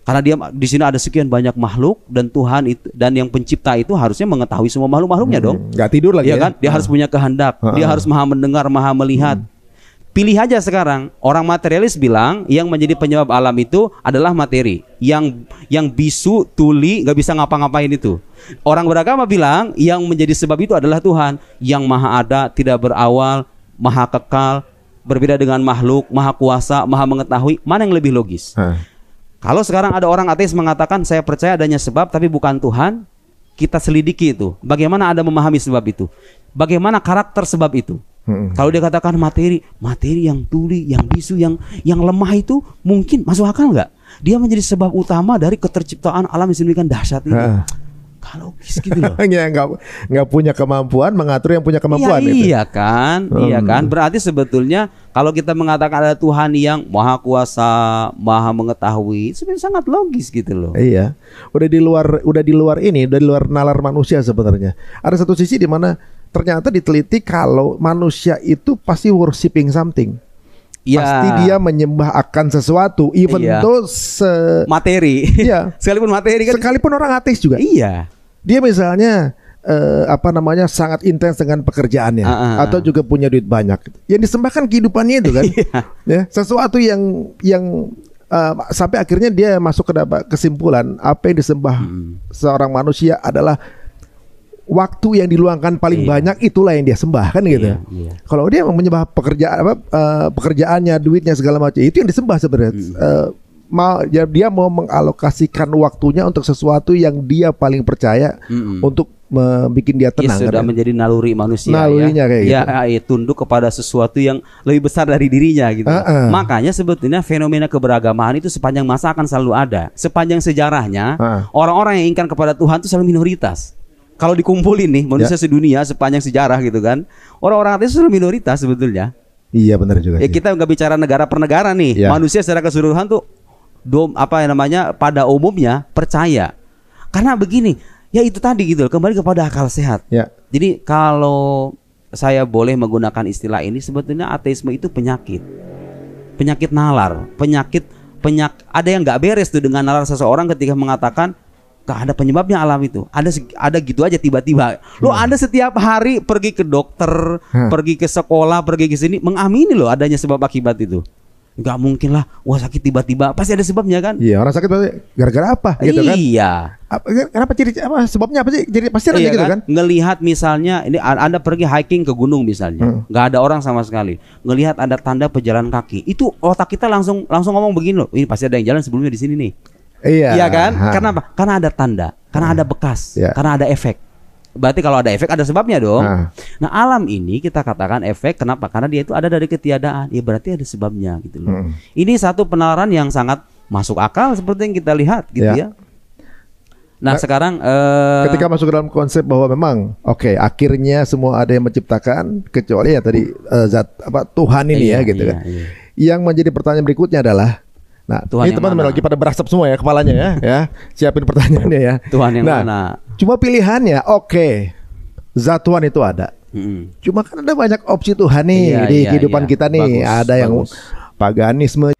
Karena dia di sini ada sekian banyak makhluk dan Tuhan itu dan yang pencipta itu harusnya mengetahui semua makhluknya dong. Nggak tidur lagi ya kan? Dia harus punya kehendak, dia harus maha mendengar, maha melihat. Pilih aja sekarang. Orang materialis bilang yang menjadi penyebab alam itu adalah materi. Yang bisu, tuli, nggak bisa ngapa-ngapain itu. Orang beragama bilang yang menjadi sebab itu adalah Tuhan yang maha ada, tidak berawal, maha kekal, berbeda dengan makhluk, maha kuasa, maha mengetahui. Mana yang lebih logis? Kalau sekarang ada orang ateis mengatakan saya percaya adanya sebab tapi bukan Tuhan, kita selidiki itu. Bagaimana Anda memahami sebab itu? Bagaimana karakter sebab itu? Kalau dia katakan materi yang tuli, yang bisu, yang lemah itu mungkin masuk akal nggak? Dia menjadi sebab utama dari keterciptaan alam yang sedemikian dahsyat itu. Kalau gitu loh. nggak punya kemampuan mengatur yang punya kemampuan ya, itu. Iya kan, iya kan. Berarti sebetulnya kalau kita mengatakan ada Tuhan yang maha kuasa, maha mengetahui, sebenarnya sangat logis gitu loh. Iya, udah di luar nalar manusia sebenarnya. Ada satu sisi di mana ternyata diteliti kalau manusia itu pasti worshiping something. Ya. Pasti dia menyembah akan sesuatu, even though materi. Iya. Sekalipun materi kan. Sekalipun orang ateis juga. Iya. Dia misalnya sangat intens dengan pekerjaannya atau juga punya duit banyak. Yang disembahkan kehidupannya itu kan. Ya, sesuatu yang sampai akhirnya dia masuk ke kesimpulan apa yang disembah seorang manusia adalah waktu yang diluangkan paling banyak, itulah yang dia sembah kan gitu. Kalau dia menyembah pekerjaannya, duitnya segala macam, itu yang disembah sebenarnya. Dia mau mengalokasikan waktunya untuk sesuatu yang dia paling percaya untuk membuat dia tenang. Sudah menjadi naluri manusia. Nalurinya kayak gitu. Tunduk kepada sesuatu yang lebih besar dari dirinya gitu. Makanya sebetulnya fenomena keberagamaan itu sepanjang masa akan selalu ada. Sepanjang sejarahnya orang-orang yang inginkan kepada Tuhan itu selalu minoritas. Kalau dikumpulin nih manusia sedunia sepanjang sejarah gitu kan, orang-orang ateis selalu minoritas sebetulnya. Iya benar juga. Ya kita nggak bicara negara per negara nih. Manusia secara keseluruhan tuh pada umumnya percaya. Karena begini, ya itu tadi gitu, kembali kepada akal sehat. Jadi kalau saya boleh menggunakan istilah ini, sebetulnya ateisme itu penyakit nalar, penyakit ada yang nggak beres tuh dengan nalar seseorang ketika mengatakan gak ada penyebabnya alam itu. Ada gitu aja tiba-tiba. Lo Anda setiap hari pergi ke dokter, pergi ke sekolah, pergi ke sini mengamini lo adanya sebab akibat itu. Gak mungkin lah, wah sakit tiba-tiba, pasti ada sebabnya kan? Iya, orang sakit pasti gara-gara apa gitu kan? Iya. Kenapa sebabnya apa sih? Jadi pasti ada gitu kan? Ngelihat misalnya ini Anda pergi hiking ke gunung misalnya, nggak ada orang sama sekali. Ngelihat ada tanda pejalan kaki, itu otak kita langsung ngomong begini loh, ini pasti ada yang jalan sebelumnya di sini nih. Iya kan? Karena apa? Karena ada tanda, karena ada bekas, karena ada efek. Berarti kalau ada efek ada sebabnya dong. Nah alam ini kita katakan efek. Kenapa? Karena dia itu ada dari ketiadaan. Ya berarti ada sebabnya gitu loh. Ini satu penalaran yang sangat masuk akal seperti yang kita lihat gitu ya. Nah sekarang ketika masuk dalam konsep bahwa memang akhirnya semua ada yang menciptakan kecuali ya tadi zat Tuhan ini gitu kan. Yang menjadi pertanyaan berikutnya adalah, nah, Tuhan ini teman-teman lagi pada berasap semua ya kepalanya ya. Siapin pertanyaannya ya. Tuhan yang mana? Cuma pilihannya zat Tuhan itu ada. Cuma kan ada banyak opsi Tuhan nih di kehidupan kita nih. Ada yang paganisme